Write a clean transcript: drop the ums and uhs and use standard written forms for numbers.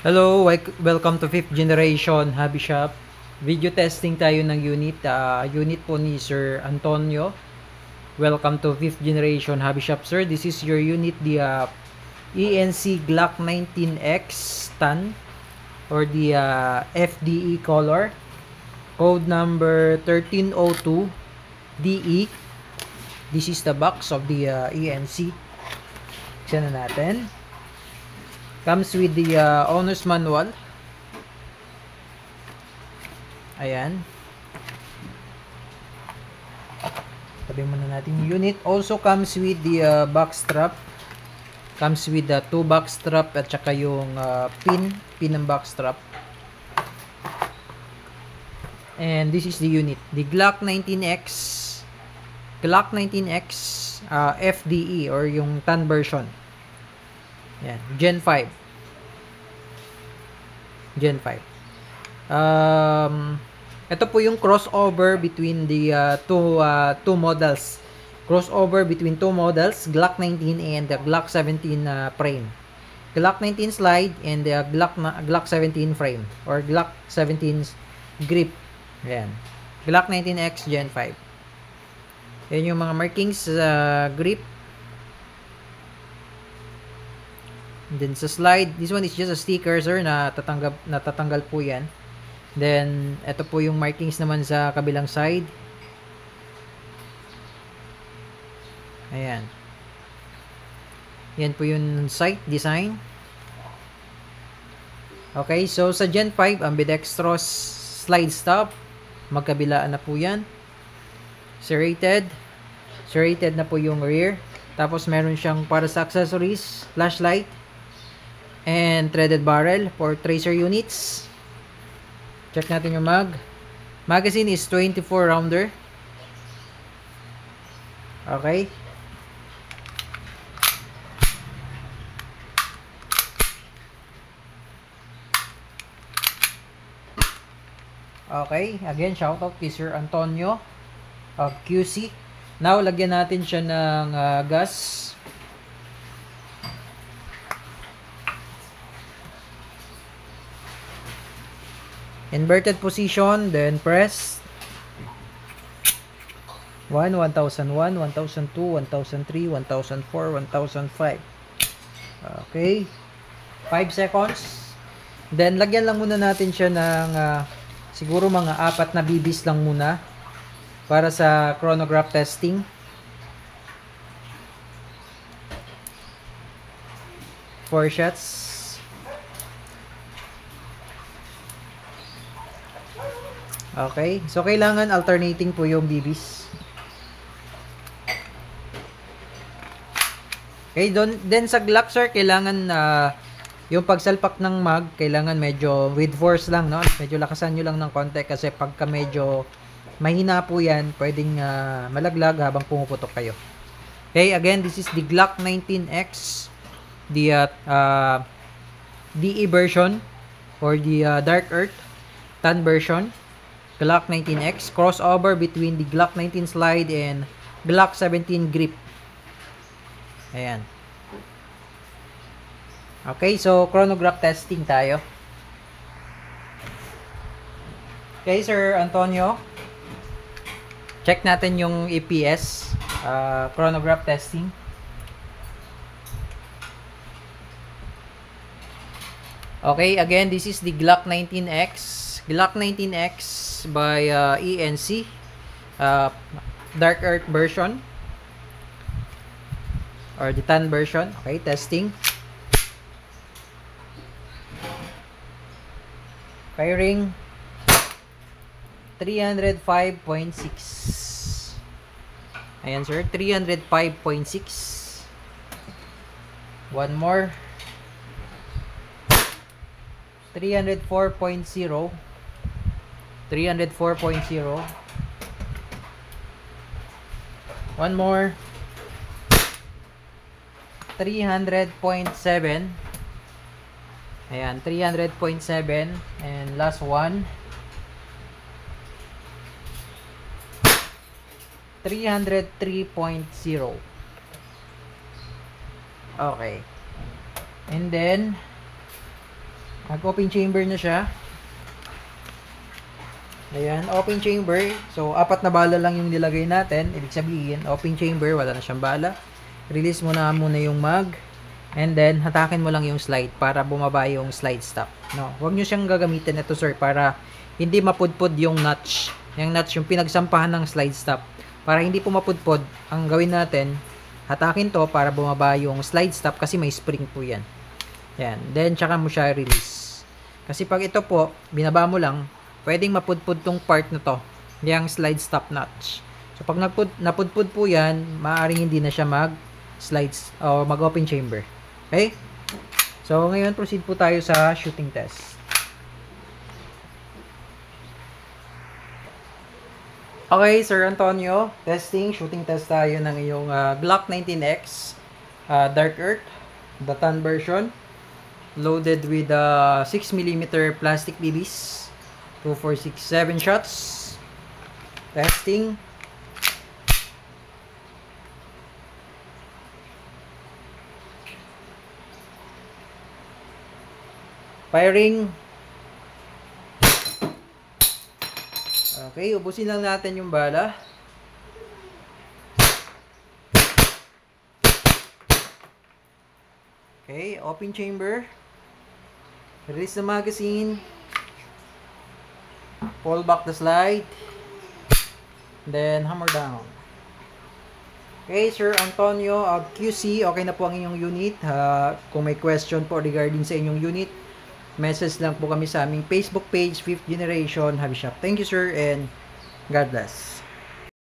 Hello, welcome to 5th generation hobby shop. Video testing tayo ng unit. Unit po ni Sir Antonio. Welcome to 5th generation hobby shop, sir. This is your unit, the ENC Glock 19X TAN or the FDE color. Code number 1302 DE. This is the box of the ENC. Buksan na natin. Comes with the owner's manual. Ayan. Tabi muna natin yung unit. Also comes with the box strap. Comes with the 2 box strap at saka yung pin ng box strap. And this is the unit. The Glock 19X FDE or yung TAN version. Yan, Gen 5. Ito po yung crossover between the two models. Crossover between two models, Glock 19 and the Glock 17 frame. Glock 19 slide and the Glock 17 frame or Glock 17's grip. Ayan. Glock 19X Gen 5. Yan yung mga markings sa grip. And then sa slide, this one is just a sticker, sir, na natatanggal po yan. Then ito po yung markings naman sa kabilang side. Ayan. Yan po yung sight design. Okay, so sa Gen 5, ambidextrous slide stop. Magkabilaan na po yan. Serrated na po yung rear. Tapos meron siyang para sa accessories, flashlight, and threaded barrel for tracer units. Check natin yung magazine is 24 rounder. Okay. Okay, again shout out kay Sir Antonio of QC. Now lagyan natin siya ng gas. Inverted position, then press 1, 1001, 1002, 1003, 1004, 1005. Okay. 5 seconds. Then, lagyan lang muna natin siya ng siguro mga 4 na bibis lang muna para sa chronograph testing. Four shots. Okay. So, kailangan alternating po yung bibis. Okay. Then sa Glock, sir, kailangan yung pagsalpak ng mag, kailangan medyo with force lang, no? Medyo lakasan nyo lang ng konti kasi pagka medyo mahina po yan, pwedeng malaglag habang pumuputok kayo. Okay. Again, this is the Glock 19X. The DE version or the Dark Earth TAN version. Glock 19X, crossover between the Glock 19 slide and Glock 17 grip. Ayan. Okay, so chronograph testing tayo. Okay, Sir Antonio. Check natin yung EPS, chronograph testing. Okay, again, this is the Glock 19X. Glock 19X by ENC Dark Earth version or the TAN version. Okay, testing. Firing 305.6. Ayan, sir, 305.6. One more. 304.0. 304.0. One more. 300.7. Ayan, 300.7. And last one. 303.0. Okay. And then Nag-open chamber na siya. Ayan, open chamber. So, 4 na bala lang yung nilagay natin. Ibig sabihin, open chamber, wala na siyang bala. Release mo na muna yung mag. And then, hatakin mo lang yung slide para bumaba yung slide stop. No, huwag nyo siyang gagamitin ito, sir, para hindi mapudpod yung notch. Yung notch, yung pinagsampahan ng slide stop. Para hindi po mapudpod, ang gawin natin, hatakin to para bumaba yung slide stop kasi may spring po yan. Yan. Then, tsaka mo siya release. Kasi pag ito po, binaba mo lang, pwedeng mapudpod tong part na to, yung slide stop notch. So, pag napudpod po yan, maaaring hindi na siya mag-slides o mag-open chamber. Okay? So, ngayon, proceed po tayo sa shooting test. Okay, Sir Antonio, testing, shooting test tayo ng iyong Glock 19X Dark Earth, the tan version, loaded with 6mm plastic BBs. 2, 4, 6, 7 shots. Testing. Firing. Okay, ubusin lang natin yung bala. Okay, open chamber. Release the magazine. Pull back the slide. Then, hammer down. Okay, Sir Antonio, QC, okay na po ang inyong unit. Kung may question po regarding sa inyong unit, message lang po kami sa aming Facebook page, 5th Generation Hobby Shop. Thank you, sir, and God bless.